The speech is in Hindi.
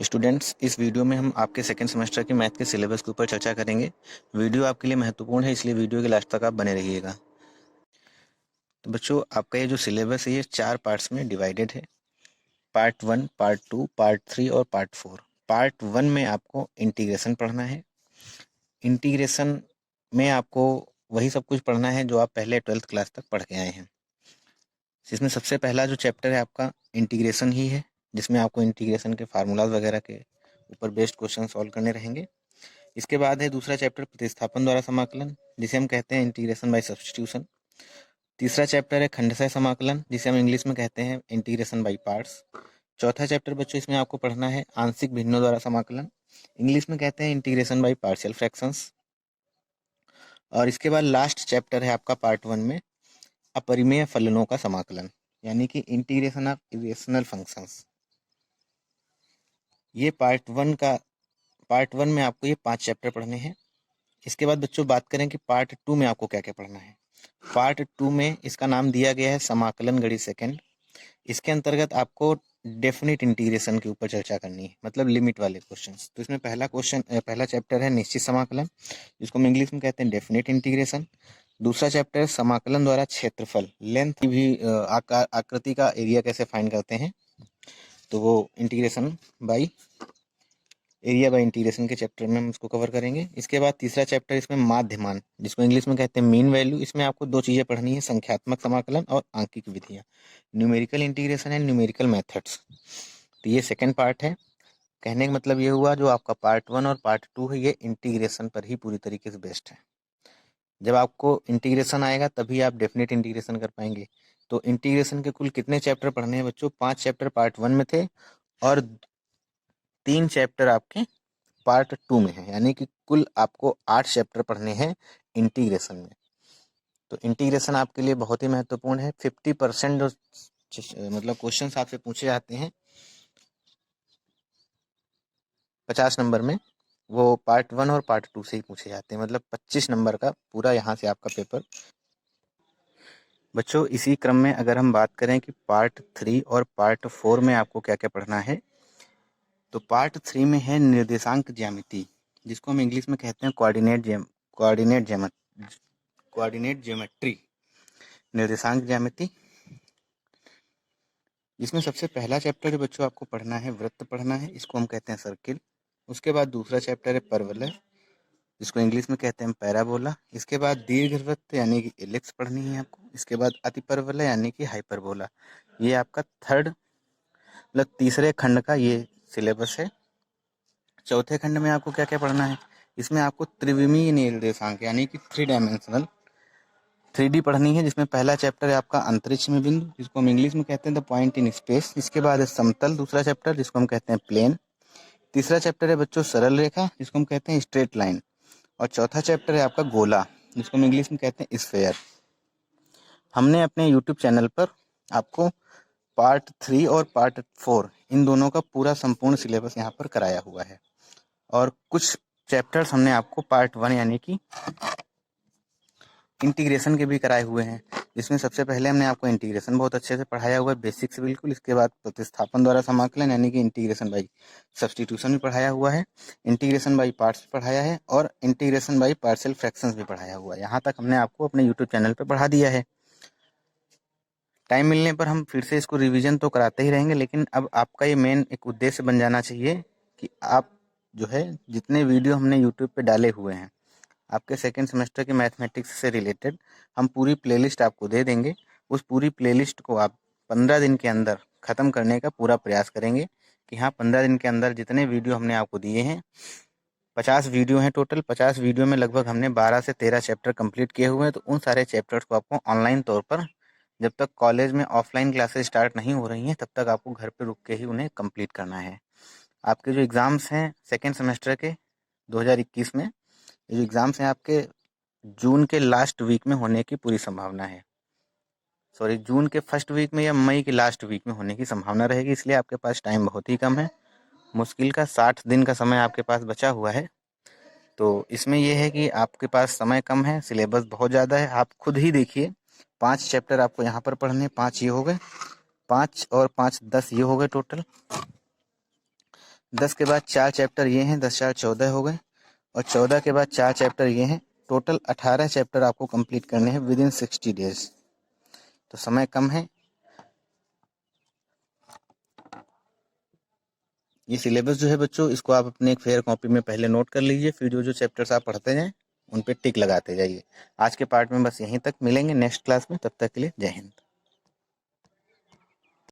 स्टूडेंट्स, इस वीडियो में हम आपके सेकेंड सेमेस्टर के मैथ के सिलेबस के ऊपर चर्चा करेंगे। वीडियो आपके लिए महत्वपूर्ण है, इसलिए वीडियो के लास्ट तक आप बने रहिएगा। तो बच्चों, आपका ये जो सिलेबस है ये 4 पार्ट्स में डिवाइडेड है। पार्ट 1, पार्ट 2, पार्ट 3 और पार्ट 4। पार्ट 1 में आपको इंटीग्रेशन पढ़ना है। इंटीग्रेशन में आपको वही सब कुछ पढ़ना है जो आप पहले 12th क्लास तक पढ़ के आए हैं। इसमें सबसे पहला जो चैप्टर है आपका इंटीग्रेशन ही है, जिसमें आपको इंटीग्रेशन के फार्मूलाज वगैरह के ऊपर बेस्ड क्वेश्चन सॉल्व करने रहेंगे। इसके बाद है दूसरा चैप्टर प्रतिस्थापन द्वारा समाकलन, जिसे हम कहते हैं इंटीग्रेशन बाय सब्स्टिट्यूशन। तीसरा चैप्टर है खंडशः समाकलन, जिसे हम इंग्लिश में कहते हैं इंटीग्रेशन बाय पार्ट्स। चौथा चैप्टर बच्चों इसमें आपको पढ़ना है आंशिक भिन्नों द्वारा समाकलन, इंग्लिश में कहते हैं इंटीग्रेशन बाय पार्शियल फ्रैक्शंस। और इसके बाद लास्ट चैप्टर है आपका पार्ट 1 में अपरिमेय फलनों का समाकलन, यानी कि इंटीग्रेशन ऑफ इरेशनल फंक्शंस। ये पार्ट 1 में आपको ये 5 चैप्टर पढ़ने हैं। इसके बाद बच्चों बात करें कि पार्ट 2 में आपको क्या क्या पढ़ना है। पार्ट 2 में इसका नाम दिया गया है समाकलन गणित सेकंड। इसके अंतर्गत आपको डेफिनेट इंटीग्रेशन के ऊपर चर्चा करनी है, मतलब लिमिट वाले क्वेश्चंस। तो इसमें पहला चैप्टर है निश्चित समाकलन, जिसको हम इंग्लिश में कहते हैं डेफिनेट इंटीग्रेशन। दूसरा चैप्टर है समाकलन द्वारा क्षेत्रफल, लेंथ की भी आकृति का एरिया कैसे फाइंड करते हैं, तो वो integration by area bye integration के चैप्टर में हम इसको कवर करेंगे। इसके बाद तीसरा चैप्टर इसमें माध्यमान, जिसको इंग्लिश में कहते हैं मीन वैल्यू। इसमें आपको 2 चीज़ें पढ़नी है, संख्यात्मक समाकलन और आंकिक विधियाँ, numerical integration and numerical methods. तो ये सेकेंड पार्ट है। कहने का मतलब ये हुआ जो आपका पार्ट 1 और पार्ट 2 है ये इंटीग्रेशन पर ही पूरी तरीके से बेस्ड है। जब आपको इंटीग्रेशन आएगा तभी आप डेफिनेट इंटीग्रेशन कर पाएंगे। तो इंटीग्रेशन के कुल कितने चैप्टर पढ़ने हैं बच्चों? 5 चैप्टर पार्ट 1 में थे और 3 चैप्टर आपके पार्ट 2 में है, यानी कि कुल आपको 8 चैप्टर पढ़ने हैं इंटीग्रेशन में। तो इंटीग्रेशन आपके लिए बहुत ही महत्वपूर्ण है। 50% जो मतलब क्वेश्चंस आपसे पूछे जाते हैं 50 नंबर में, वो पार्ट 1 और पार्ट 2 से ही पूछे जाते हैं। मतलब 25 नंबर का पूरा यहाँ से आपका पेपर। बच्चों, इसी क्रम में अगर हम बात करें कि पार्ट 3 और पार्ट 4 में आपको क्या क्या पढ़ना है, तो पार्ट 3 में है निर्देशांक ज्यामिति, जिसको हम इंग्लिश में कहते हैं कोऑर्डिनेट ज्योमेट्री, निर्देशांक ज्यामिति। इसमें सबसे पहला चैप्टर जो बच्चों आपको पढ़ना है वृत्त पढ़ना है, इसको हम कहते हैं सर्किल। उसके बाद दूसरा चैप्टर है परवलय, जिसको इंग्लिश में कहते हैं पैराबोला। इसके बाद दीर्घवृत्त यानी कि एलिप्स पढ़नी है आपको। इसके बाद अतिपरवलय यानी कि हाइपरबोला। ये आपका तीसरे खंड का ये सिलेबस है। चौथे खंड में आपको क्या क्या पढ़ना है, इसमें आपको त्रिविमीय निर्देशांक यानी कि 3 डायमेंशनल 3D पढ़नी है, जिसमें पहला चैप्टर है आपका अंतरिक्ष में बिंदु, जिसको हम इंग्लिश में कहते हैं द पॉइंट इन स्पेस। इसके बाद है समतल, दूसरा चैप्टर जिसको हम कहते हैं प्लेन। तीसरा चैप्टर है बच्चों सरल रेखा, जिसको हम कहते हैं स्ट्रेट लाइन। और चौथा चैप्टर है आपका गोला, जिसको हम इंग्लिश में कहते हैं स्फेयर। हमने अपने यूट्यूब चैनल पर आपको पार्ट 3 और पार्ट 4 इन दोनों का पूरा संपूर्ण सिलेबस यहाँ पर कराया हुआ है। और कुछ चैप्टर्स हमने आपको पार्ट 1 यानी कि इंटीग्रेशन के भी कराए हुए हैं, जिसमें सबसे पहले हमने आपको इंटीग्रेशन बहुत अच्छे से पढ़ाया हुआ है, बेसिक से बिल्कुल। इसके बाद प्रतिस्थापन द्वारा समाकलन यानी कि इंटीग्रेशन बाई सब्स्टिट्यूशन भी पढ़ाया हुआ है, इंटीग्रेशन बाई पार्ट्स पढ़ाया है और इंटीग्रेशन बाई पार्शियल फ्रैक्शंस भी पढ़ाया हुआ है। यहाँ तक हमने आपको अपने यूट्यूब चैनल पर पढ़ा दिया है। टाइम मिलने पर हम फिर से इसको रिवीजन तो कराते ही रहेंगे, लेकिन अब आपका ये मेन एक उद्देश्य बन जाना चाहिए कि आप जो है जितने वीडियो हमने यूट्यूब पे डाले हुए हैं आपके सेकेंड सेमेस्टर के मैथमेटिक्स से रिलेटेड, हम पूरी प्लेलिस्ट आपको दे देंगे। उस पूरी प्लेलिस्ट को आप 15 दिन के अंदर ख़त्म करने का पूरा प्रयास करेंगे कि हाँ 15 दिन के अंदर जितने वीडियो हमने आपको दिए हैं, 50 वीडियो हैं टोटल। 50 वीडियो में लगभग हमने 12 से 13 चैप्टर कंप्लीट किए हुए हैं। तो उन सारे चैप्टर्स को आपको ऑनलाइन तौर पर, जब तक कॉलेज में ऑफलाइन क्लासेस स्टार्ट नहीं हो रही हैं तब तक आपको घर पर रुक के ही उन्हें कंप्लीट करना है। आपके जो एग्ज़ाम्स हैं सेकेंड सेमेस्टर के 2021 में, ये जो एग्ज़ाम्स हैं आपके जून के लास्ट वीक में होने की पूरी संभावना है। सॉरी, जून के फर्स्ट वीक में या मई के लास्ट वीक में होने की संभावना रहेगी, इसलिए आपके पास टाइम बहुत ही कम है। मुश्किल का 60 दिन का समय आपके पास बचा हुआ है। तो इसमें यह है कि आपके पास समय कम है, सिलेबस बहुत ज़्यादा है। आप खुद ही देखिए, 5 चैप्टर आपको यहाँ पर पढ़ने, 5 ये हो गए, 5 और 5 10 ये हो गए टोटल। 10 के बाद 4 चैप्टर ये हैं, 10 4 14 हो गए, और 14 के बाद 4 चैप्टर ये हैं। टोटल 18 चैप्टर आपको कंप्लीट करने हैं विद इन 60 डेज। तो समय कम है। ये सिलेबस जो है बच्चों, इसको आप अपने एक फेयर कॉपी में पहले नोट कर लीजिए, फिर जो जो चैप्टर्स आप पढ़ते जाएं उन पे टिक लगाते जाइए। आज के पार्ट में बस यहीं तक, मिलेंगे नेक्स्ट क्लास में, तब तक के लिए जय हिंद।